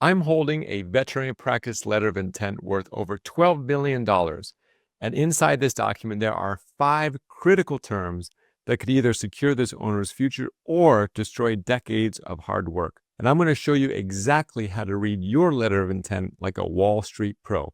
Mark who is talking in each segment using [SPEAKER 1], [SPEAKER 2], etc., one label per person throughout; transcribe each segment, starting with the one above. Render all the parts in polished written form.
[SPEAKER 1] I'm holding a veterinary practice letter of intent worth over $12 million. And inside this document, there are 5 critical terms that could either secure this owner's future or destroy decades of hard work. And I'm going to show you exactly how to read your letter of intent like a Wall Street pro.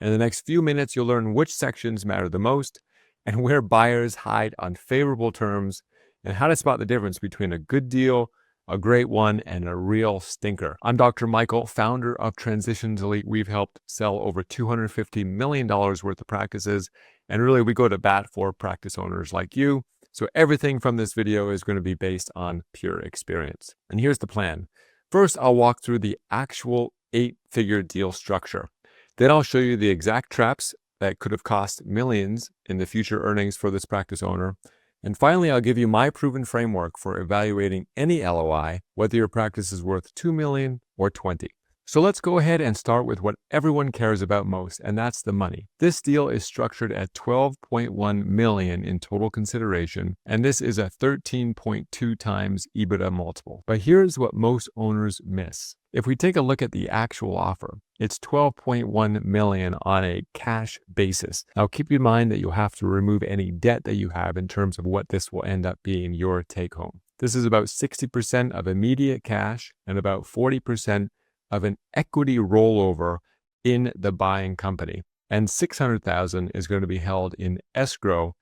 [SPEAKER 1] In the next few minutes, you'll learn which sections matter the most and where buyers hide unfavorable terms and how to spot the difference between a good deal, a great one, and a real stinker. I'm Dr. Michael, founder of Transitions Elite. We've helped sell over $250 million worth of practices, and really we go to bat for practice owners like you. So everything from this video is going to be based on pure experience. And here's the plan. First, I'll walk through the actual 8-figure deal structure. Then I'll show you the exact traps that could have cost millions in the future earnings for this practice owner. And finally, I'll give you my proven framework for evaluating any LOI, whether your practice is worth $2 million or $20 million. So let's go ahead and start with what everyone cares about most, and that's the money. This deal is structured at $12.1 million in total consideration, and this is a 13.2 times EBITDA multiple. But here's what most owners miss. If we take a look at the actual offer, it's $12.1 million on a cash basis. Now keep in mind that you'll have to remove any debt that you have in terms of what this will end up being your take home. This is about 60% of immediate cash and about 40% of an equity rollover in the buying company. And $600,000 is going to be held in escrow,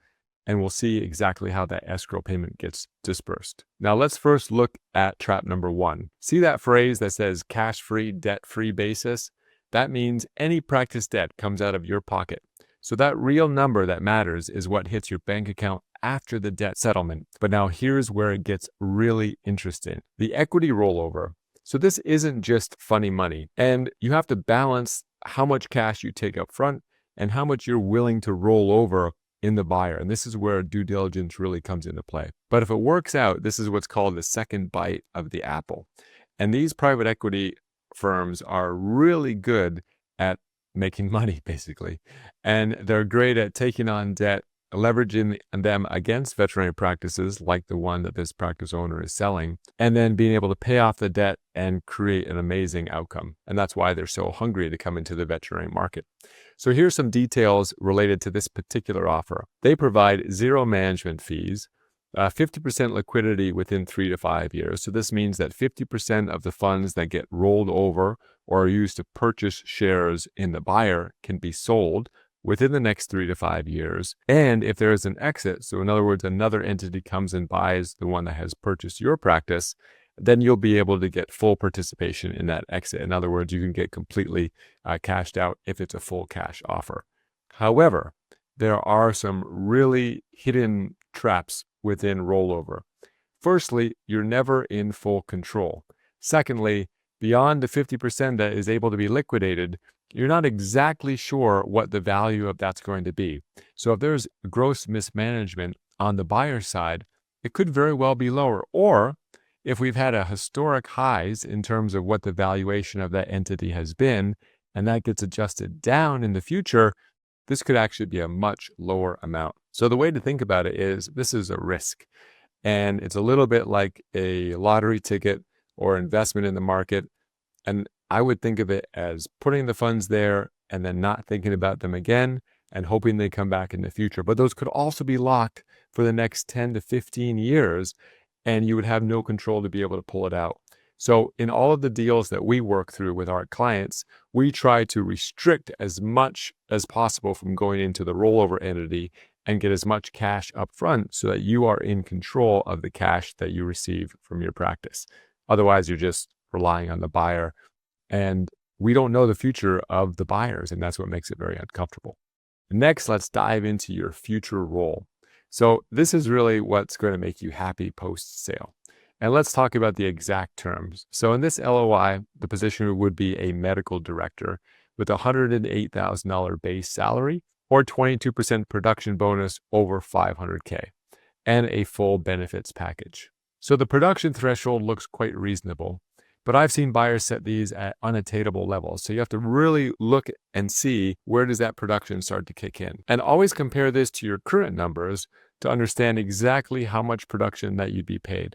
[SPEAKER 1] and we'll see exactly how that escrow payment gets dispersed. Now let's first look at trap number 1. See that phrase that says cash-free, debt-free basis? That means any practice debt comes out of your pocket. So that real number that matters is what hits your bank account after the debt settlement. But now here's where it gets really interesting. The equity rollover. So this isn't just funny money, and you have to balance how much cash you take up front and how much you're willing to roll over in the buyer. And this is where due diligence really comes into play. But if it works out, this is what's called the second bite of the apple. And these private equity firms are really good at making money, basically. And they're great at taking on debt, leveraging them against veterinary practices like the one that this practice owner is selling, and then being able to pay off the debt and create an amazing outcome. And that's why they're so hungry to come into the veterinary market. So here's some details related to this particular offer. They provide 0 management fees, 50% liquidity within 3 to 5 years. So this means that 50% of the funds that get rolled over or are used to purchase shares in the buyer can be sold within the next 3 to 5 years. And if there is an exit, so in other words, another entity comes and buys the one that has purchased your practice, then you'll be able to get full participation in that exit. In other words, you can get completely cashed out if it's a full cash offer. However, there are some really hidden traps within rollover. Firstly, you're never in full control. Secondly, beyond the 50% that is able to be liquidated, you're not exactly sure what the value of that's going to be. So if there's gross mismanagement on the buyer side, it could very well be lower. Or if we've had a historic highs in terms of what the valuation of that entity has been, and that gets adjusted down in the future, this could actually be a much lower amount. So the way to think about it is this is a risk. And it's a little bit like a lottery ticket or investment in the market. And I would think of it as putting the funds there and then not thinking about them again and hoping they come back in the future. But those could also be locked for the next 10 to 15 years, and you would have no control to be able to pull it out. So in all of the deals that we work through with our clients, we try to restrict as much as possible from going into the rollover entity and get as much cash up front so that you are in control of the cash that you receive from your practice. Otherwise, you're just relying on the buyer. And we don't know the future of the buyers, and that's what makes it very uncomfortable. Next, let's dive into your future role. So this is really what's going to make you happy post-sale. And let's talk about the exact terms. So in this LOI, the position would be a medical director with a $108,000 base salary or 22% production bonus over $500K and a full benefits package. So the production threshold looks quite reasonable. But I've seen buyers set these at unattainable levels. So you have to really look and see where does that production start to kick in. And always compare this to your current numbers to understand exactly how much production that you'd be paid.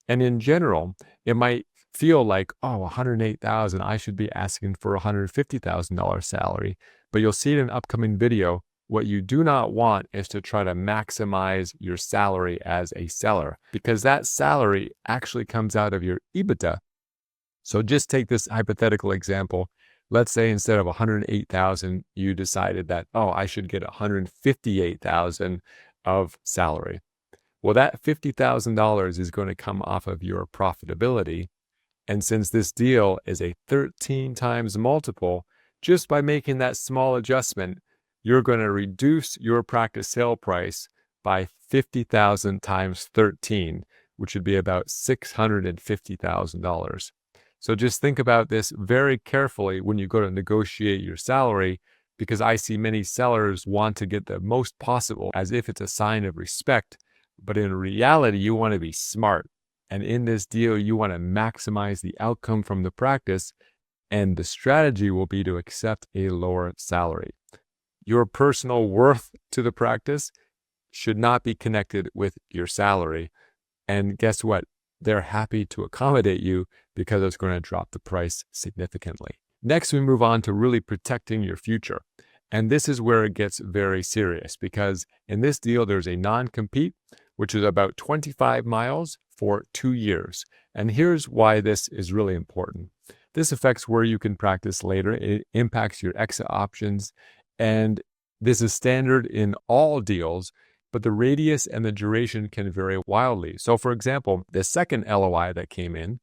[SPEAKER 1] And in general, it might feel like, oh, 108,000, I should be asking for a $150,000 salary. But you'll see in an upcoming video, what you do not want is to try to maximize your salary as a seller, because that salary actually comes out of your EBITDA. So just take this hypothetical example. Let's say instead of 108,000, you decided that, oh, I should get 158,000 of salary. Well, that $50,000 is going to come off of your profitability. And since this deal is a 13 times multiple, just by making that small adjustment, you're going to reduce your practice sale price by 50,000 times 13, which would be about $650,000. So just think about this very carefully when you go to negotiate your salary, because I see many sellers want to get the most possible as if it's a sign of respect. But in reality, you want to be smart. And in this deal, you want to maximize the outcome from the practice. And the strategy will be to accept a lower salary. Your personal worth to the practice should not be connected with your salary. And guess what? They're happy to accommodate you because it's going to drop the price significantly. Next, we move on to really protecting your future. And this is where it gets very serious, because in this deal, there's a non-compete, which is about 25 miles for 2 years. And here's why this is really important. This affects where you can practice later. It impacts your exit options. And this is standard in all deals, but the radius and the duration can vary wildly. So for example, the second LOI that came in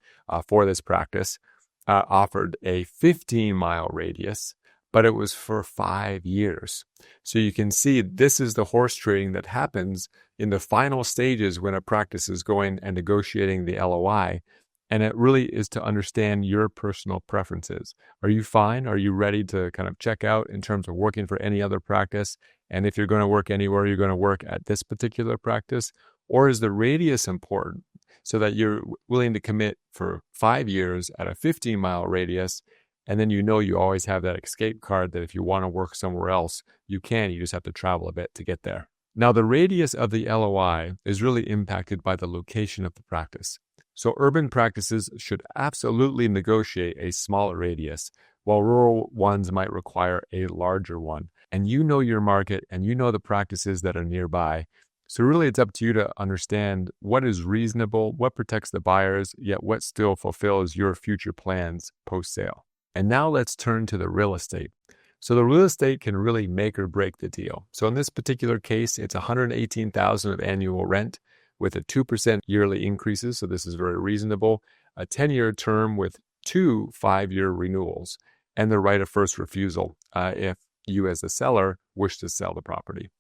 [SPEAKER 1] for this practice offered a 15-mile radius, but it was for 5 years. So you can see this is the horse trading that happens in the final stages when a practice is going and negotiating the LOI. And it really is to understand your personal preferences. Are you fine? Are you ready to kind of check out in terms of working for any other practice? And if you're going to work anywhere, you're going to work at this particular practice? Or is the radius important so that you're willing to commit for 5 years at a 15-mile radius? And then you always have that escape card that if you want to work somewhere else, you can. You just have to travel a bit to get there. Now, the radius of the LOI is really impacted by the location of the practice. So urban practices should absolutely negotiate a smaller radius, while rural ones might require a larger one. And you know your market and you know the practices that are nearby. So really it's up to you to understand what is reasonable, what protects the buyers, yet what still fulfills your future plans post-sale. And now let's turn to the real estate. So the real estate can really make or break the deal. So in this particular case, it's $118,000 of annual rent with a 2% yearly increases. So this is very reasonable. A 10-year term with 2 5-year renewals and the right of first refusal if you as the seller wish to sell the property.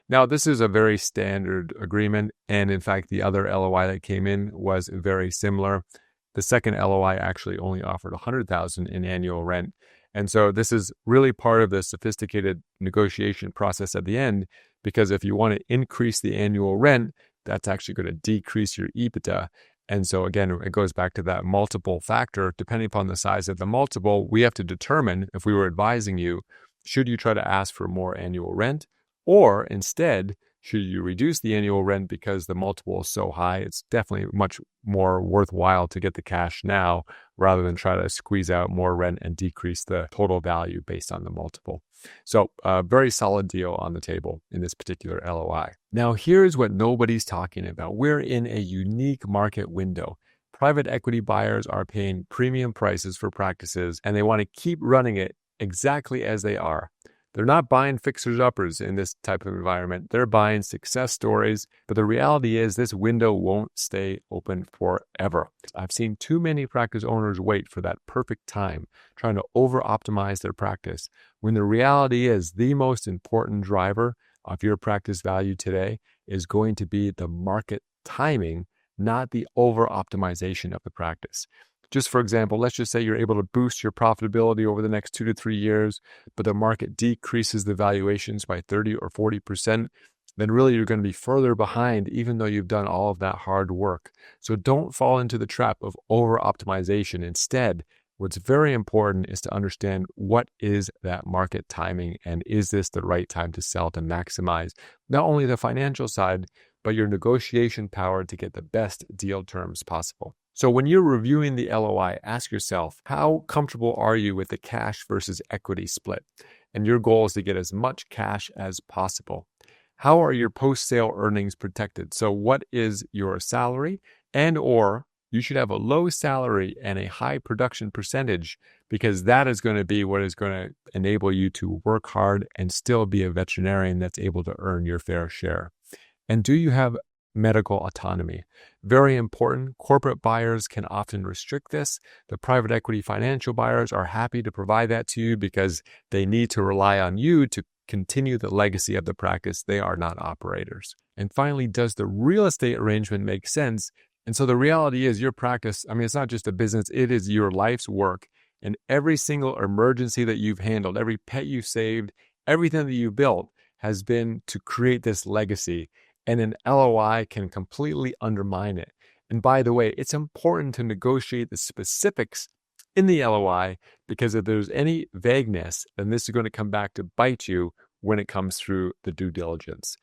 [SPEAKER 1] Now, this is a very standard agreement. And in fact, the other LOI that came in was very similar. The second LOI actually only offered $100,000 in annual rent. And so this is really part of the sophisticated negotiation process at the end, because if you want to increase the annual rent, that's actually going to decrease your EBITDA. And so again, it goes back to that multiple factor. Depending upon the size of the multiple, we have to determine, if we were advising you, should you try to ask for more annual rent, or instead, should you reduce the annual rent because the multiple is so high? It's definitely much more worthwhile to get the cash now rather than try to squeeze out more rent and decrease the total value based on the multiple. So a very solid deal on the table in this particular LOI. Now, here's what nobody's talking about. We're in a unique market window. Private equity buyers are paying premium prices for practices, and they want to keep running it exactly as they are. They're not buying fixers-uppers in this type of environment. They're buying success stories. But the reality is this window won't stay open forever. I've seen too many practice owners wait for that perfect time, trying to over-optimize their practice, when the reality is the most important driver of your practice value today is going to be the market timing, not the over-optimization of the practice. Just for example, let's just say you're able to boost your profitability over the next 2 to 3 years, but the market decreases the valuations by 30 or 40%, then really you're going to be further behind even though you've done all of that hard work. So don't fall into the trap of over-optimization. Instead, what's very important is to understand what is that market timing, and is this the right time to sell to maximize not only the financial side, but your negotiation power to get the best deal terms possible. So when you're reviewing the LOI, ask yourself, how comfortable are you with the cash versus equity split? And your goal is to get as much cash as possible. How are your post-sale earnings protected? So what is your salary, and or you should have a low salary and a high production percentage, because that is going to be what is going to enable you to work hard and still be a veterinarian that's able to earn your fair share. And do you have medical autonomy? Very important. Corporate buyers can often restrict this. The private equity financial buyers are happy to provide that to you because they need to rely on you to continue the legacy of the practice. They are not operators. And finally, does the real estate arrangement make sense? And so the reality is your practice, it's not just a business, it is your life's work. And every single emergency that you've handled, every pet you saved, everything that you built has been to create this legacy. And an LOI can completely undermine it. And by the way, it's important to negotiate the specifics in the LOI, because if there's any vagueness, then this is going to come back to bite you when it comes through the due diligence.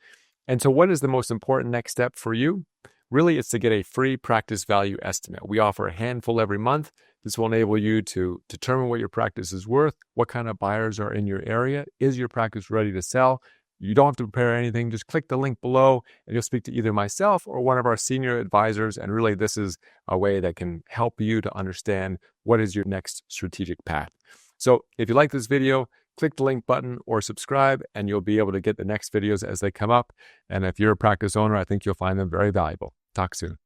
[SPEAKER 1] And so what is the most important next step for you? Really, it's to get a free practice value estimate. We offer a handful every month. This will enable you to determine what your practice is worth, what kind of buyers are in your area, is your practice ready to sell? You don't have to prepare anything. Just click the link below and you'll speak to either myself or one of our senior advisors. And really, this is a way that can help you to understand what is your next strategic path. So if you like this video, click the link button or subscribe, and you'll be able to get the next videos as they come up. And if you're a practice owner, I think you'll find them very valuable. Talk soon.